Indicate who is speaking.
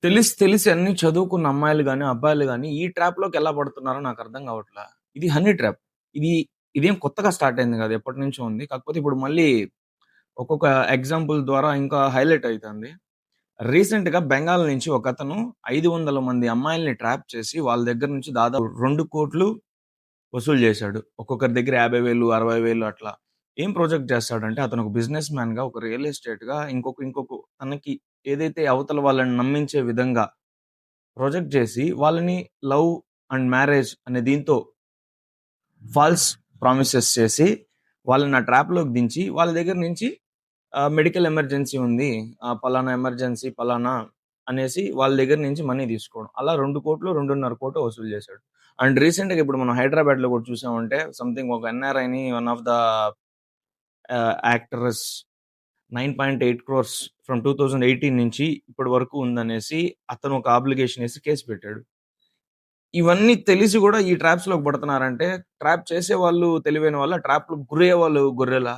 Speaker 1: తెలిసి అన్నీ చదువుకున్న అమ్మాయిలు గాని, అబ్బాయిలు గాని ఈ ట్రాప్‌లోకి ఎలా పడుతున్నారో నాకర్థం కావట్లా. ఇది హనీ ట్రాప్. ఇది ఇదేం కొత్తగా స్టార్ట్ అయింది కాదు. ఎప్పటినుంచో ఉంది. కాకపోతే ఇప్పుడు మళ్ళీ ఒక్కొక్క ఎగ్జాంపుల్ ద్వారా ఇంకా హైలైట్ అయితంది. రీసెంట్‌గా బెంగాల్ నుంచి ఒకతను 500 మంది అమ్మాయిల్ని ట్రాప్ చేసి వాళ్ళ దగ్గర నుంచి దాదాపు 2,00,00,000 వసూలు చేశాడు. ఒక్కొక్కరి దగ్గర 50,000, 60,000 అట్లా. ఏం ప్రొజెక్ట్ చేస్తాడంటే అతను ఒక బిజినెస్ మ్యాన్‌గా, ఒక రియల్ ఎస్టేట్‌గా ఇంకొక తనకి ఏదైతే అవతల వాళ్ళని నమ్మించే విధంగా ప్రొజెక్ట్ చేసి వాళ్ళని లవ్ అండ్ మ్యారేజ్ అనే దీంతో ఫాల్స్ ప్రామిసెస్ చేసి వాళ్ళని ఆ ట్రాప్‌లోకి దించి వాళ్ళ దగ్గర నుంచి మెడికల్ ఎమర్జెన్సీ ఉంది. పలానా ఎమర్జెన్సీ పలానా అనేసి వాళ్ళ దగ్గర నుంచి మనీ తీసుకోవడం. అలా 2,00,00,000, 2,50,00,000 వసూలు చేశాడు. అండ్ రీసెంట్‌గా ఇప్పుడు మనం హైదరాబాద్‌లో కూడా చూసామంటే సంథింగ్ ఒక ఎన్ఆర్ఐని one of the actors 9.8 crores from 2018 నుంచి ఇప్పటి వరకు ఉందనేసి అతను ఒక అబ్లిగేషన్ ఏసి కేస్ పెట్టాడు. ఇవన్నీ తెలిసి గూడా ఈ ట్రాప్స్‌లోకి పడుతున్నారంటే, ట్రాప్ చేసేవాళ్ళు తెలివైన వాళ్ళా? ట్రాప్‌కి గురయ్యేవాళ్ళు గొర్రెలా?